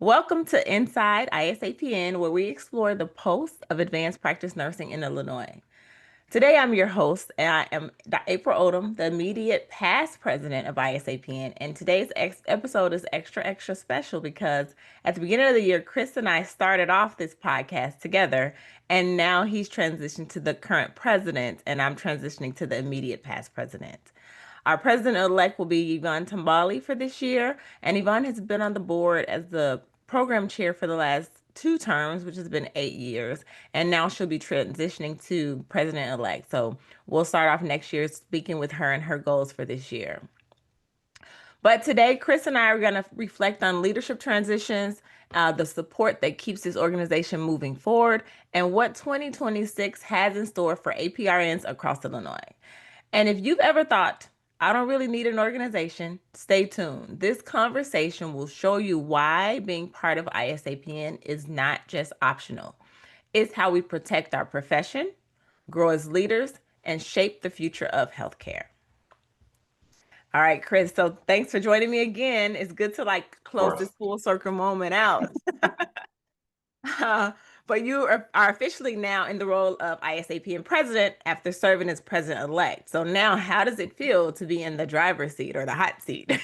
Welcome to Inside ISAPN, where we explore the pulse of advanced practice nursing in Illinois. Today, I'm your host, and I am Dr. April Odom, the immediate past president of ISAPN. And today's episode is extra special because at the beginning of the year, Chris and I started off this podcast together, and now he's transitioned to the current president, and I'm transitioning to the immediate past president. Our president-elect will be Yvonne Tambali for this year, and Yvonne has been on the board as the program chair for the last two terms, which has been 8 years, and now she'll be transitioning to president-elect. So we'll start off next year speaking with her and her goals for this year. But today, Chris and I are going to reflect on leadership transitions, the support that keeps this organization moving forward, and what 2026 has in store for APRNs across Illinois. And if you've ever thought, I don't really need an organization, stay tuned. This conversation will show you why being part of ISAPN is not just optional. It's how we protect our profession, grow as leaders, and shape the future of healthcare. All right, Chris. So thanks for joining me again. It's good to close this full circle moment out. But you are officially now in the role of ISAPN president after serving as president-elect. So now, how does it feel to be in the driver's seat or the hot seat?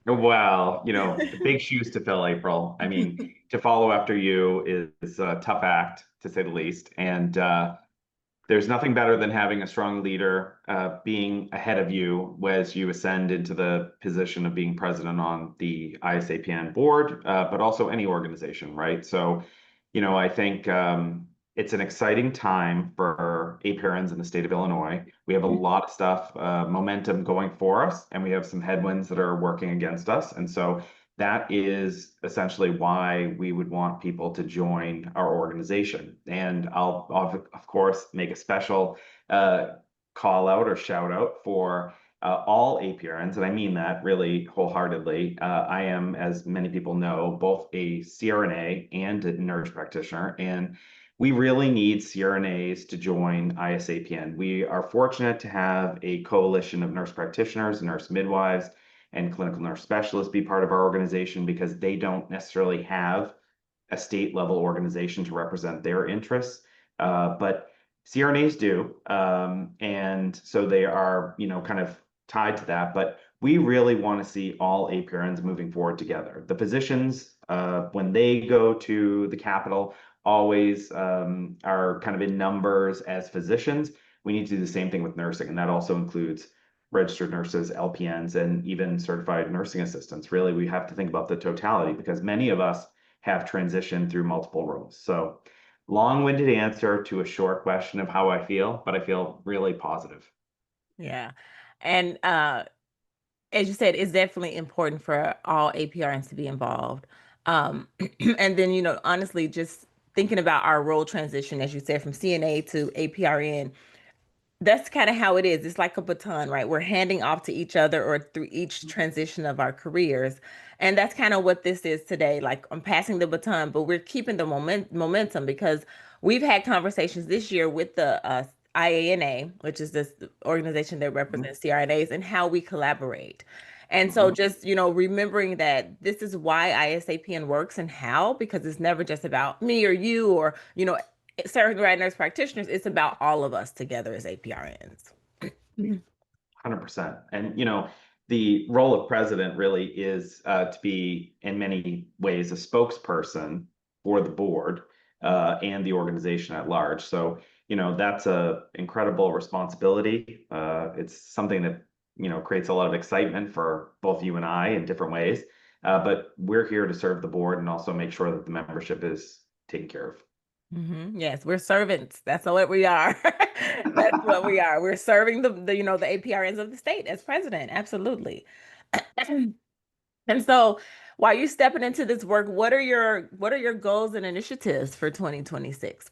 Well, big shoes to fill, April. I mean, to follow after you is a tough act, to say the least. And there's nothing better than having a strong leader being ahead of you as you ascend into the position of being president on the ISAPN board, but also any organization, right? So, I think it's an exciting time for APRNs in the state of Illinois. We have a lot of stuff, momentum going for us, and we have some headwinds that are working against us. And so that is essentially why we would want people to join our organization. And I'll, of course, make a special call out or shout out for all APRNs, and I mean that really wholeheartedly. I am, as many people know, both a CRNA and a nurse practitioner, and we really need CRNAs to join ISAPN. We are fortunate to have a coalition of nurse practitioners, nurse midwives, and clinical nurse specialists be part of our organization because they don't necessarily have a state level organization to represent their interests. But CRNAs do. And so they are, kind of tied to that. But we really want to see all APRNs moving forward together. The physicians, when they go to the Capitol, always are kind of in numbers as physicians. We need to do the same thing with nursing, and that also includes registered nurses, LPNs, and even certified nursing assistants. Really, we have to think about the totality because many of us have transitioned through multiple roles. So, long-winded answer to a short question of how I feel, but I feel really positive. Yeah. And as you said, it's definitely important for all APRNs to be involved. And then, honestly, just thinking about our role transition, as you said, from CNA to APRN, that's kind of how it is. It's like a baton, right? We're handing off to each other or through each transition of our careers. And that's kind of what this is today. Like I'm passing the baton, but we're keeping the momentum because we've had conversations this year with the IANA, which is this organization that represents CRNAs, and how we collaborate. And so just, remembering that this is why ISAPN works and how, because it's never just about me or you or, certified nurse practitioners, it's about all of us together as APRNs. 100%. And, the role of president really is to be, in many ways, a spokesperson for the board and the organization at large. So, that's a incredible responsibility. It's something that, creates a lot of excitement for both you and I in different ways. But we're here to serve the board and also make sure that the membership is taken care of. Yes, we're servants. That's what we are. That's what we are. We're serving the APRNs of the state as president. Absolutely. And so while you're stepping into this work, what are your goals and initiatives for 2026?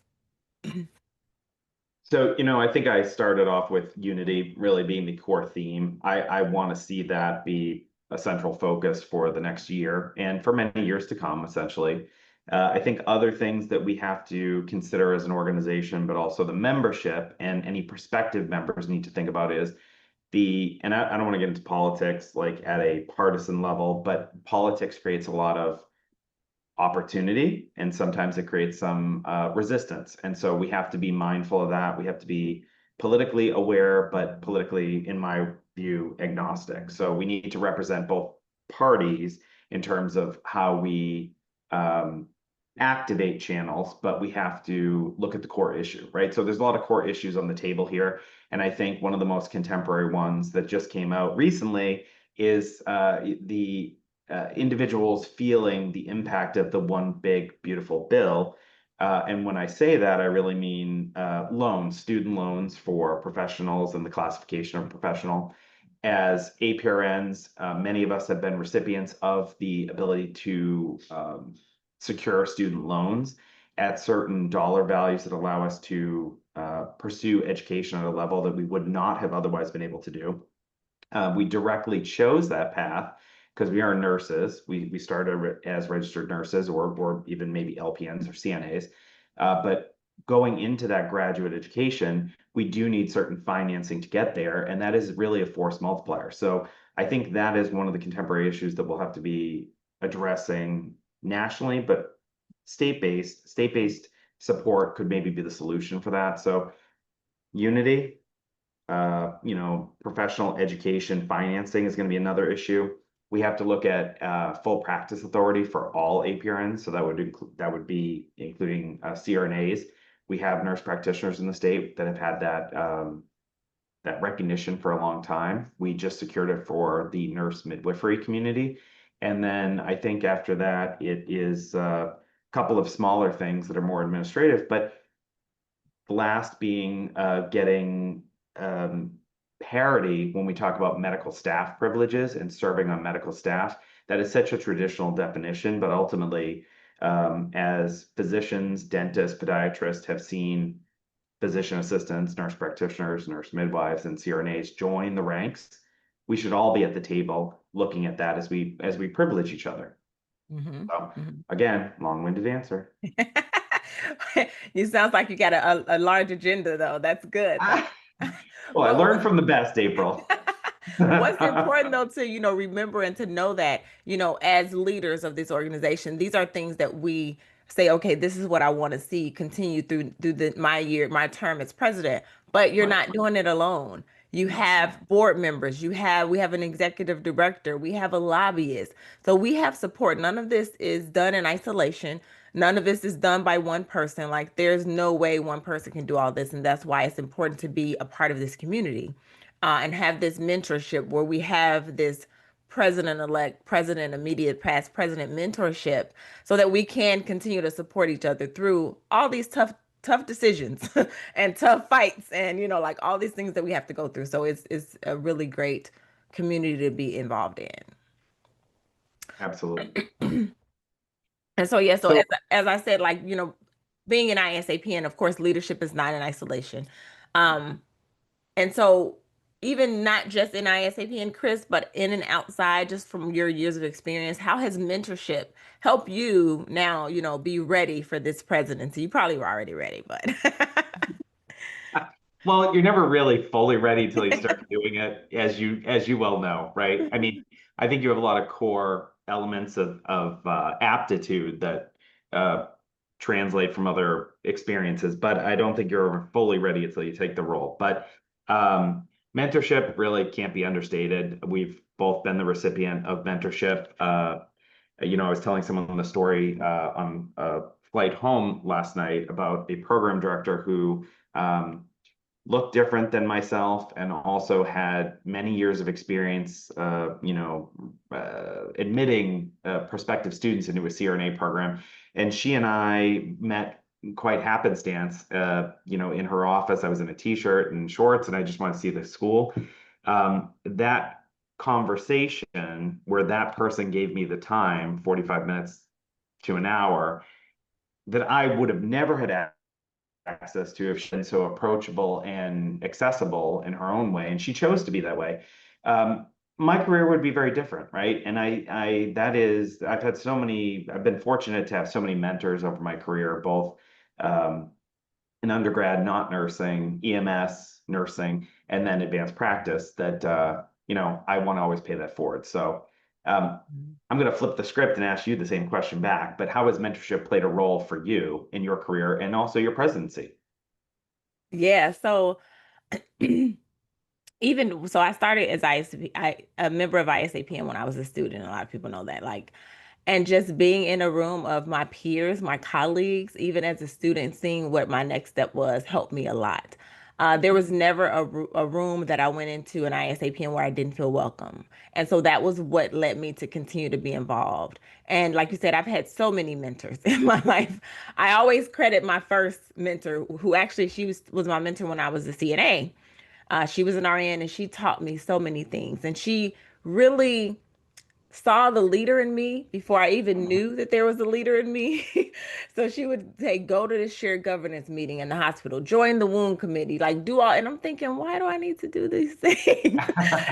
So, I think I started off with unity really being the core theme. I want to see that be a central focus for the next year and for many years to come, essentially. I think other things that we have to consider as an organization, but also the membership and any prospective members need to think about is and I don't want to get into politics like at a partisan level, but politics creates a lot of opportunity, and sometimes it creates some resistance. And so we have to be mindful of that. We have to be politically aware, but politically, in my view, agnostic. So we need to represent both parties in terms of how we um, activate channels, but we have to look at the core issue, right? So there's a lot of core issues on the table here. And I think one of the most contemporary ones that just came out recently is the individuals feeling the impact of the one big, beautiful bill. And when I say that, I really mean loans, student loans for professionals and the classification of professional. As APRNs, many of us have been recipients of the ability to secure student loans at certain dollar values that allow us to pursue education at a level that we would not have otherwise been able to do. We directly chose that path because we are nurses. We started as registered nurses or even maybe LPNs or CNAs. But going into that graduate education, we do need certain financing to get there. And that is really a force multiplier. So I think that is one of the contemporary issues that we'll have to be addressing nationally, but state-based support could maybe be the solution for that. So unity, professional education financing is going to be another issue. We have to look at full practice authority for all APRNs. So that would be including CRNAs. We have nurse practitioners in the state that have had that recognition for a long time. We just secured it for the nurse midwifery community. And then I think after that, it is a couple of smaller things that are more administrative, but the last being getting parity when we talk about medical staff privileges and serving on medical staff. That is such a traditional definition, but ultimately, as physicians, dentists, podiatrists have seen physician assistants, nurse practitioners, nurse midwives, and CRNAs join the ranks, we should all be at the table looking at that as we privilege each other. Mm-hmm. So Mm-hmm. again, long-winded answer. You sounds like you got a large agenda though. That's good. Ah, well, I But learned from the best, April. what's important though to, remember and to know that, as leaders of this organization, these are things that we say, okay, this is what I want to see continue through my term as president. But you're Right. not doing it alone. You No. have board members, we have an executive director, we have a lobbyist. So we have support. None of this is done in isolation. None of this is done by one person. Like there's no way one person can do all this. And that's why it's important to be a part of this community and have this mentorship where we have this president-elect, president, immediate past president mentorship so that we can continue to support each other through all these tough decisions and tough fights and like all these things that we have to go through. So it's a really great community to be involved in. Absolutely. And so yeah, so So as I said, like, being an ISAPN, of course, leadership is not in isolation. Um, And so, even not just in ISAP and Chris, but in and outside, just from your years of experience, how has mentorship helped you now, be ready for this presidency? You probably were already ready, but well, you're never really fully ready until you start doing it, as you well know, right? I mean, I think you have a lot of core elements of aptitude that uh, translate from other experiences, but I don't think you're fully ready until you take the role. But mentorship really can't be understated. We've both been the recipient of mentorship. I was telling someone the story on a flight home last night about a program director who um, looked different than myself and also had many years of experience, admitting prospective students into a CRNA program. And she and I met quite happenstance, in her office. I was in a t-shirt and shorts and I just wanted to see the school. That conversation where that person gave me the time, 45 minutes to an hour, that I would have never had access to if she's been so approachable and accessible in her own way, and she chose to be that way. My career would be very different, right? And I've been fortunate to have so many mentors over my career, both um, in undergrad, not nursing, EMS, nursing, and then advanced practice that, I want to always pay that forward. So I'm going to flip the script and ask you the same question back, but how has mentorship played a role for you in your career and also your presidency? Yeah, so even so I started as a member of ISAPN when I was a student. A lot of people know that. And just being in a room of my peers, my colleagues, even as a student, seeing what my next step was helped me a lot. There was never a room that I went into in ISAPN where I didn't feel welcome. And so that was what led me to continue to be involved. And like you said, I've had so many mentors in my life. I always credit my first mentor, who actually was my mentor when I was a CNA. She was an RN and she taught me so many things. And she really saw the leader in me before I even knew that there was a leader in me. So she would say, go to the shared governance meeting in the hospital, join the wound committee, like do all. And I'm thinking, why do I need to do these things?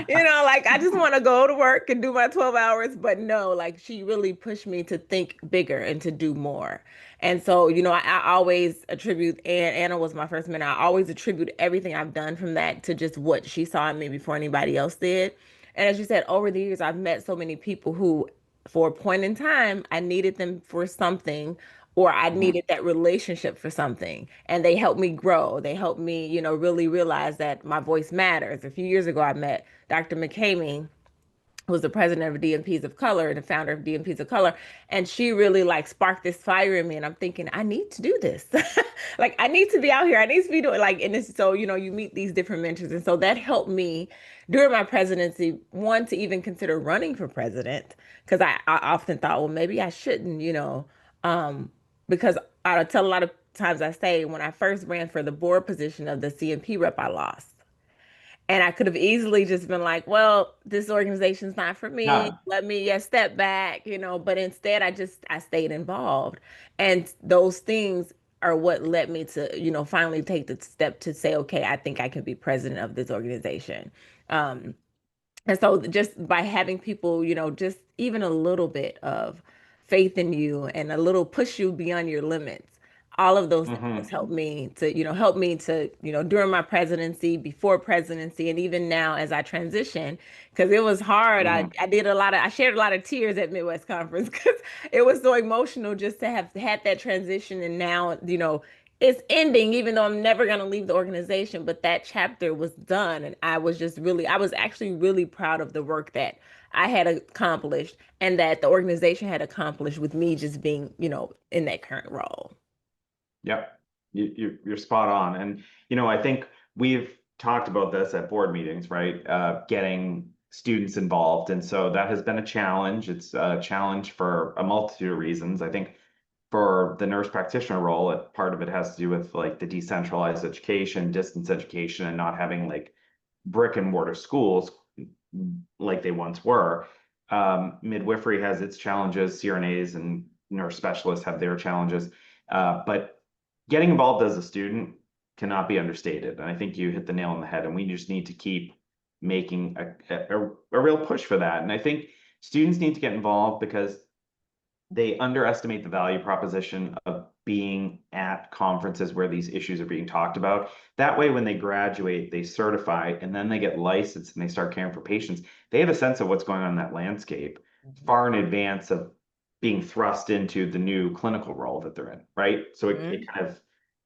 Like I just want to go to work and do my 12 hours. But no, like she really pushed me to think bigger and to do more. And so, I always attribute, and Anna was my first mentor. I always attribute everything I've done from that to just what she saw in me before anybody else did. And as you said, over the years, I've met so many people who, for a point in time, I needed them for something, or I Mhm. needed that relationship for something. And they helped me grow. They helped me, really realize that my voice matters. A few years ago, I met Dr. McCamey, who's the president of DMPs of Color and the founder of DMPs of Color. And she really like sparked this fire in me. And I'm thinking, I need to do this. Like I need to be out here. I need to be doing like, and this, so, you meet these different mentors. And so that helped me during my presidency, one, to even consider running for president. Cause I often thought, well, maybe I shouldn't, because I tell a lot of times I say when I first ran for the board position of the CMP rep, I lost. And I could have easily just been like, well, this organization's not for me. Yeah. Let me step back, but instead I stayed involved. And those things are what led me to, finally take the step to say, okay, I think I can be president of this organization. Um, and so just by having people, just even a little bit of faith in you and a little push you beyond your limits, all of those things Hmm. help me to, during my presidency, before presidency, and even now as I transition, because it was hard. Hmm. I shared a lot of tears at Midwest Conference because it was so emotional just to have had that transition. And now, it's ending, even though I'm never going to leave the organization, but that chapter was done. And I was actually really proud of the work that I had accomplished and that the organization had accomplished with me just being, in that current role. Yep. You're spot on. And, I think we've talked about this at board meetings, right? Getting students involved. And so that has been a challenge. It's a challenge for a multitude of reasons. I think for the nurse practitioner role, part of it has to do with like the decentralized education, distance education, and not having like brick and mortar schools like they once were. Midwifery has its challenges, CRNAs and nurse specialists have their challenges. But getting involved as a student cannot be understated. And I think you hit the nail on the head, and we just need to keep making a real push for that. And I think students need to get involved because they underestimate the value proposition of being at conferences where these issues are being talked about. That way, when they graduate, they certify and then they get licensed and they start caring for patients. They have a sense of what's going on in that landscape far in advance of being thrust into the new clinical role that they're in, right? So it Mhm. kind of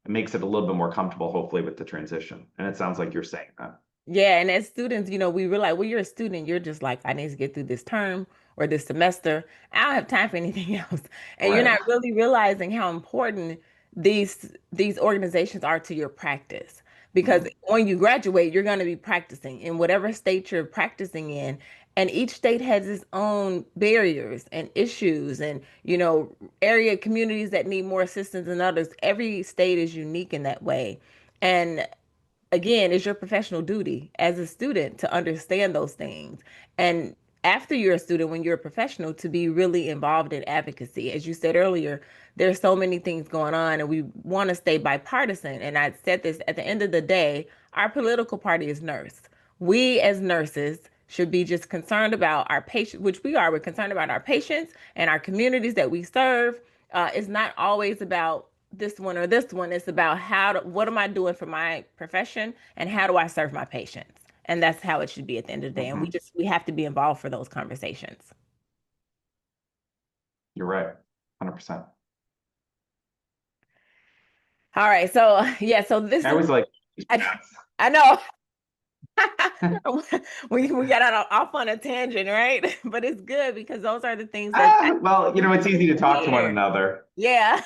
makes it a little bit more comfortable, hopefully, with the transition. And it sounds like you're saying that. Yeah, and as students, we realize, well, you're a student, you're just like, I need to get through this term or this semester. I don't have time for anything else. And you're Right. not really realizing how important these organizations are to your practice. Because Mhm. when you graduate, you're going to be practicing in whatever state you're practicing in. And each state has its own barriers and issues and, area communities that need more assistance than others. Every state is unique in that way. And again, it's your professional duty as a student to understand those things. And after you're a student, when you're a professional, to be really involved in advocacy. As you said earlier, there's so many things going on, and we want to stay bipartisan. And I said this at the end of the day, our political party is nurse. We as nurses should be just concerned about our patients, which we are. We're concerned about our patients and our communities that we serve. It's not always about this one or this one. It's about what am I doing for my profession and how do I serve my patients? And that's how it should be at the end of the day. And Mhm. we have to be involved for those conversations. You're right. 100%. All right, so yeah, so this I is always like I, I know we got off on a tangent, right? But it's good because those are the things that well, it's easy to students talk to one hear. another. Yeah.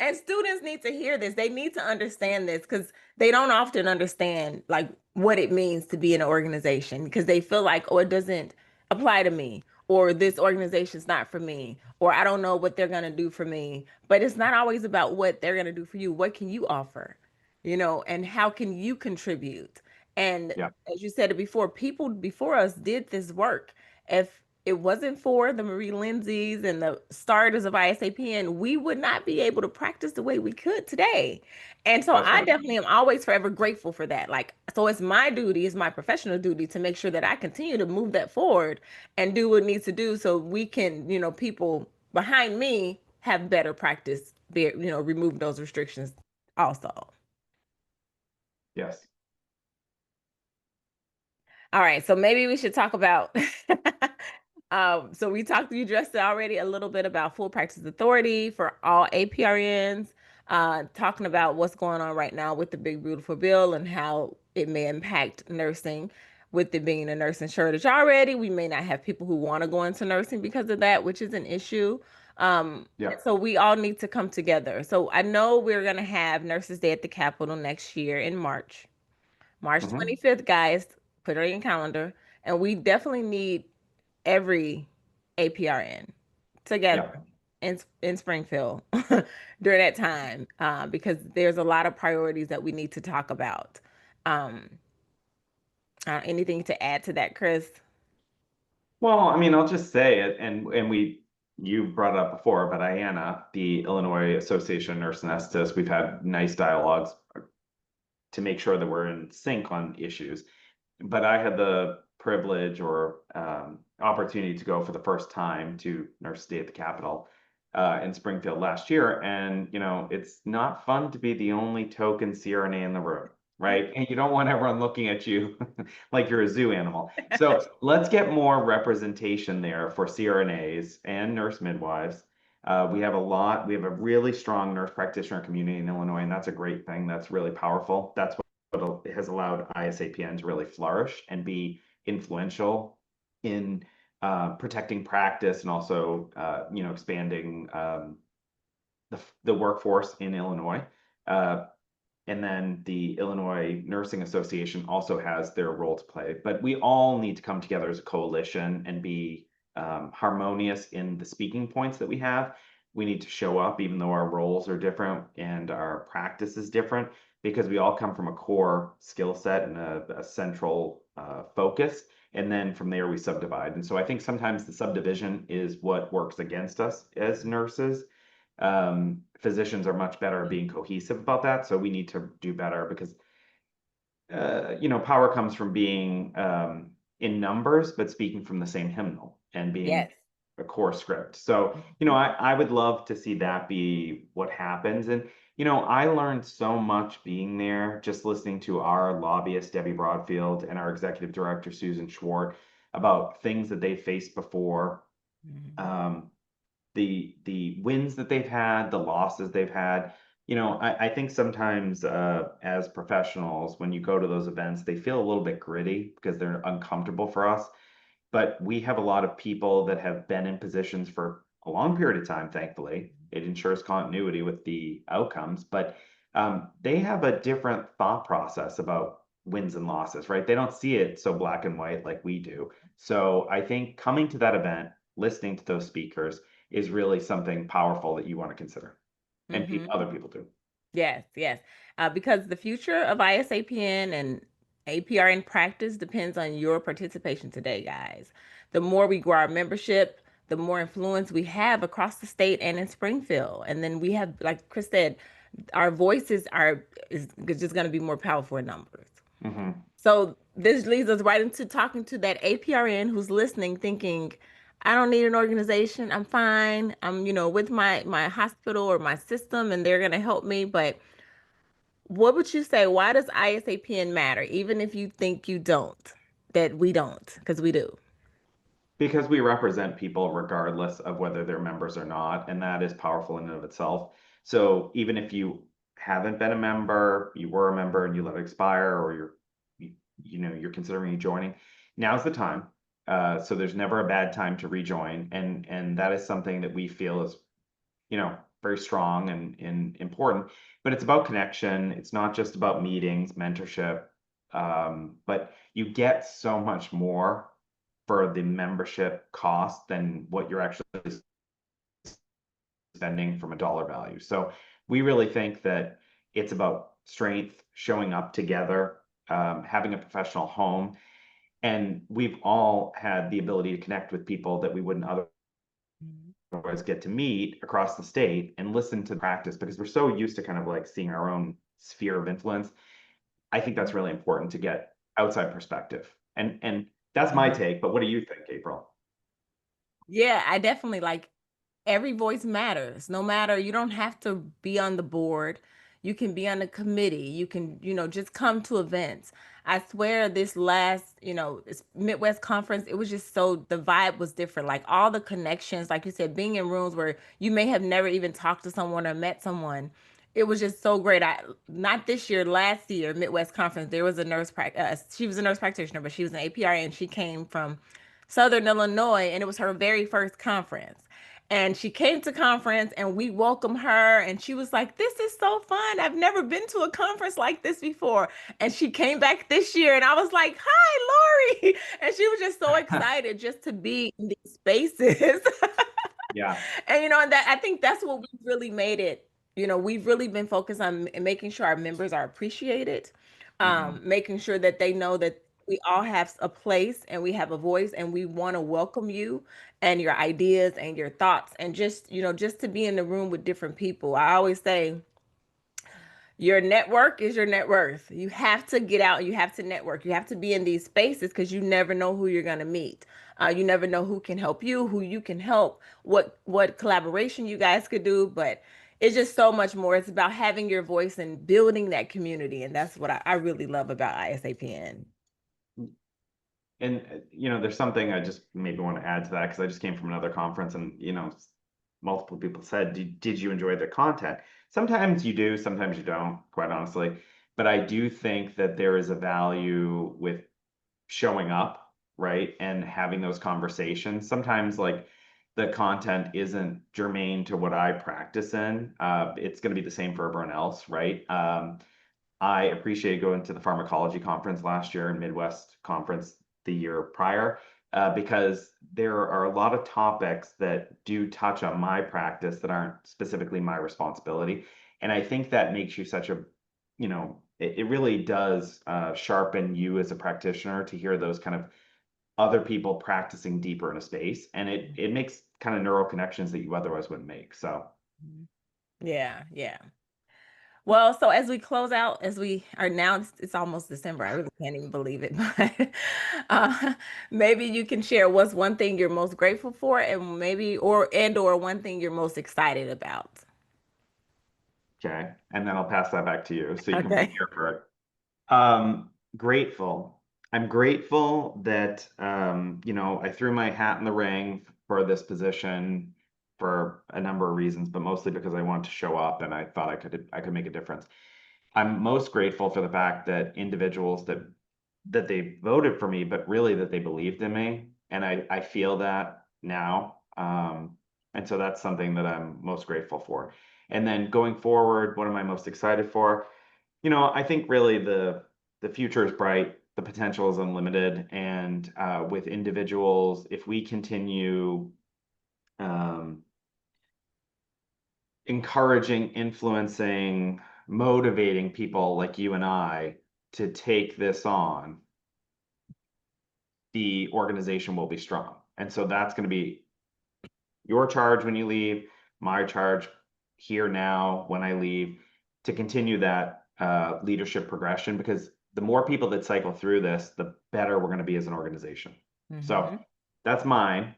And students need to hear this. They need to understand this because they don't often understand like what it means to be in an organization because they feel like, oh, it doesn't apply to me, or this organization's not for me, or I don't know what they're gonna do for me. But it's not always about what they're gonna do for you. What can you offer? And how can you contribute? And Yeah, as you said it before, people before us did this work. If it wasn't for the Marie Lindsays and the starters of ISAPN, we would not be able to practice the way we could today. And so that's I right. definitely am always forever grateful for that. Like, so it's my duty, it's my professional duty to make sure that I continue to move that forward and do what needs to do so we can, people behind me have better practice, remove those restrictions also. Yes. All right, so maybe we should talk about. So you addressed it already a little bit about full practice authority for all APRNs, talking about what's going on right now with the big beautiful bill and how it may impact nursing. With it being a nursing shortage already, we may not have people who want to go into nursing because of that, which is an issue. Yeah. So we all need to come together. So I know we're gonna have Nurses Day at the Capitol next year in March. March Hmm. 25th, guys, put it on your calendar. And we definitely need every APRN together Yeah. in Springfield during that time because there's a lot of priorities that we need to talk about. Um, Anything to add to that, Chris? Well, I'll just say it, and you brought it up before, but IANA, the Illinois Association of Nurse Anesthetists, we've had nice dialogues to make sure that we're in sync on issues. But I had the privilege or opportunity to go for the first time to Nurse Day at the Capitol in Springfield last year. And, it's not fun to be the only token CRNA in the room, right? And you don't want everyone looking at you like you're a zoo animal. So let's get more representation there for CRNAs and nurse midwives. We have a really strong nurse practitioner community in Illinois, and that's a great thing. That's really powerful. That's what has allowed ISAPN to really flourish and be influential in protecting practice and also, expanding the workforce in Illinois. Uh, and then the Illinois Nursing Association also has their role to play. But we all need to come together as a coalition and be harmonious in the speaking points that we have. We need to show up, even though our roles are different and our practice is different, because we all come from a core skill set and a central focus. And then from there, we subdivide. And so I think sometimes the subdivision is what works against us as nurses. Physicians are much better at being cohesive about that. So we need to do better because, power comes from being in numbers, but speaking from the same hymnal and being Yes. a core script. So, I would love to see that be what happens. And, I learned so much being there, just listening to our lobbyist, Debbie Broadfield, and our executive director, Susan Schwartz, about things that they faced before. Mhm. Um, the wins that they've had, the losses they've had. I think sometimes as professionals, when you go to those events, they feel a little bit gritty because they're uncomfortable for us. But we have a lot of people that have been in positions for a long period of time, thankfully. It ensures continuity with the outcomes, but they have a different thought process about wins and losses, right? They don't see it so black and white like we do. So I think coming to that event, listening to those speakers is really something powerful that you want to consider, and Mhm. other people do. Yes, yes. Because the future of ISAPN and APRN practice depends on your participation today, guys. The more we grow our membership, the more influence we have across the state and in Springfield. And then we have, like Chris said, our voices are is just going to be more powerful in numbers. Hmm. So this leads us right into talking to that APRN who's listening, thinking, I don't need an organization. I'm fine. I'm, with my hospital or my system, and they're gonna help me. But what would you say? Why does ISAPN matter? Even if you think you don't, that we don't, because we do. because we represent people regardless of whether they're members or not, and that is powerful in and of itself. So even if you haven't been a member, you were a member and you let it expire, or you're considering joining, now's the time. So there's never a bad time to rejoin, and that is something that we feel is, very strong and important. But it's about connection. It's not just about meetings, mentorship, but you get so much more for the membership cost than what you're actually spending from a dollar value. So we really think that it's about strength, showing up together, having a professional home. And we've all had the ability to connect with people that we wouldn't otherwise get to meet across the state and listen to practice, because we're so used to kind of like seeing our own sphere of influence. I think that's really important to get outside perspective. And that's my Mhm. take, but what do you think, April? Yeah, I definitely like every voice matters. No matter, you don't have to be on the board. You can be on a committee. You can, just come to events. I swear this last, this Midwest conference, it was just so, the vibe was different. Like all the connections, like you said, being in rooms where you may have never even talked to someone or met someone. It was just so great. Not this year, last year, Midwest conference, there was a she was a nurse practitioner, but she was an APRN. She came from Southern Illinois, and it was her very first conference. And she came to conference and we welcomed her and she was like, "This is so fun. I've never been to a conference like this before." And she came back this year and I was like, "Hi, Lori." And she was just so excited just to be in these spaces. Yeah. And and that I think that's what we've really made it. We've really been focused on making sure our members are appreciated, Mhm. making sure that they know that we all have a place and we have a voice and we want to welcome you and your ideas and your thoughts and just to be in the room with different people. I always say your network is your net worth. You have to get out. You have to network. You have to be in these spaces because you never know who you're going to meet. You never know who can help you, who you can help, what collaboration you guys could do. But it's just so much more. It's about having your voice and building that community, and that's what I really love about ISAPN. And there's something I just maybe want to add to that, because I just came from another conference, and multiple people said, did you enjoy the content? Sometimes you do, sometimes you don't, quite honestly. But I do think that there is a value with showing up, right? And having those conversations. Sometimes like the content isn't germane to what I practice in. It's going to be the same for everyone else, right? I appreciated going to the pharmacology conference last year and Midwest conference the year prior, because there are a lot of topics that do touch on my practice that aren't specifically my responsibility. And I think that makes you such a, it really does sharpen you as a practitioner to hear those kind of other people practicing deeper in a space. And it makes kind of neural connections that you otherwise wouldn't make. So, Yeah, yeah. Well, so as we close out, as we are now, it's almost December. I really can't even believe it. But maybe you can share what's one thing you're most grateful for, and maybe or one thing you're most excited about. okay. And then I'll pass that back to you so you can Okay. prepare for it. Grateful. I'm grateful that I threw my hat in the ring for this position for a number of reasons, but mostly because I wanted to show up and I thought I could make a difference. I'm most grateful for the fact that individuals that they voted for me, but really that they believed in me. And I feel that now. And so that's something that I'm most grateful for. And then going forward, what am I most excited for? I think really the future is bright, the potential is unlimited, and with individuals, if we continue um, encouraging, influencing, motivating people like you and I to take this on, the organization will be strong. And so that's going to be your charge when you leave, my charge here now when I leave, to continue that leadership progression, because the more people that cycle through this, the better we're going to be as an organization. So Mhm. that's mine.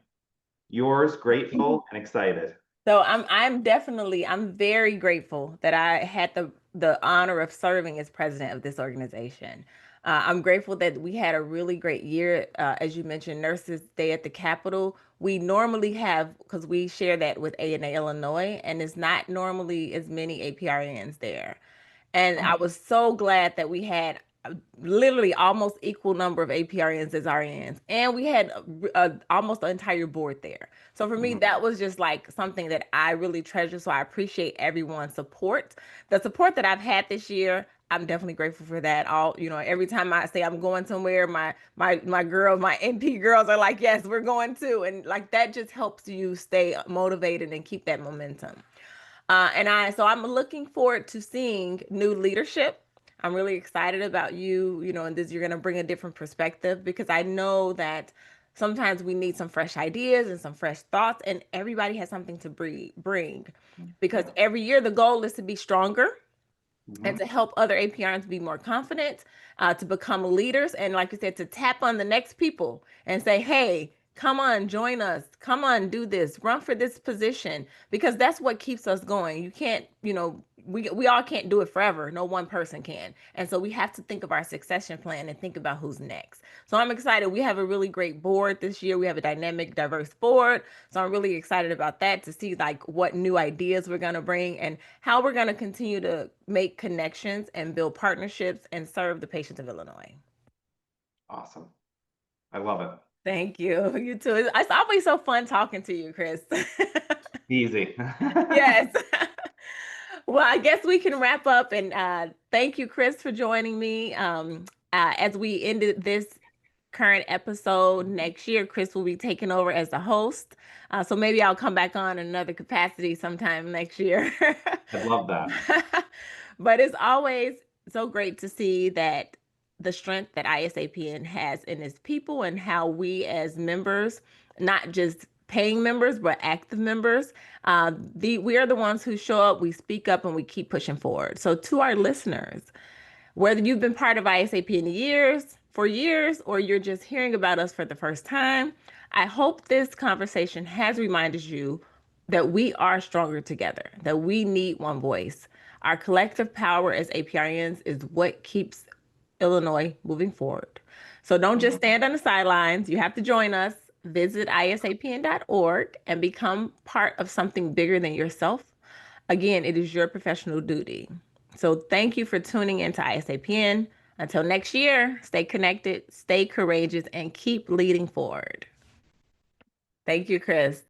Yours, grateful and excited. So I'm very grateful that I had the the honor of serving as president of this organization. I'm grateful that we had a really great year. As you mentioned, Nurses Day at the Capitol. We normally have, because we share that with A&A Illinois, and it's not normally as many APRNs there. And I was so glad that we had literally almost equal number of APRNs as RNs, and we had almost the entire board there. So for me, Mhm. that was just like something that I really treasure. So I appreciate everyone's support. The support that I've had this year, I'm definitely grateful for that. All every time I say I'm going somewhere, my girls, my NP girls are like, yes, we're going too, and like that just helps you stay motivated and keep that momentum. So I'm looking forward to seeing new leadership. I'm really excited about and this, you're going to bring a different perspective because I know that sometimes we need some fresh ideas and some fresh thoughts, and everybody has something to bring because Yeah. every year the goal is to be stronger and Mhm. to help other APRNs be more confident, to become leaders, and like you said, to tap on the next people and say, "Hey, come on, join us. Come on, do this. Run for this position," because that's what keeps us going. You can't, we all can't do it forever. No one person can, and so we have to think of our succession plan and think about who's next. So I'm excited. We have a really great board this year. We have a dynamic, diverse board. So I'm really excited about that to see like what new ideas we're going to bring and how we're going to continue to make connections and build partnerships and serve the patients of Illinois. Awesome. I love it. Thank you. You too. It's always so fun talking to you, Chris. Easy. Yes. Well, I guess we can wrap up and thank you, Chris, for joining me. As we ended this current episode next year, Chris will be taking over as the host. So maybe I'll come back on in another capacity sometime next year. I'd love that. But it's always so great to see that the strength that ISAPN has in its people and how we as members, not just paying members, but active members, we are the ones who show up, we speak up, and we keep pushing forward. So to our listeners, whether you've been part of ISAP in for years, or you're just hearing about us for the first time, I hope this conversation has reminded you that we are stronger together, that we need one voice. Our collective power as APRNs is what keeps Illinois moving forward. So don't just stand on the sidelines. You have to join us. Visit isapn.org and become part of something bigger than yourself. Again, it is your professional duty. So thank you for tuning in to ISAPN. Until next year, stay connected, stay courageous, and keep leading forward. Thank you, Chris.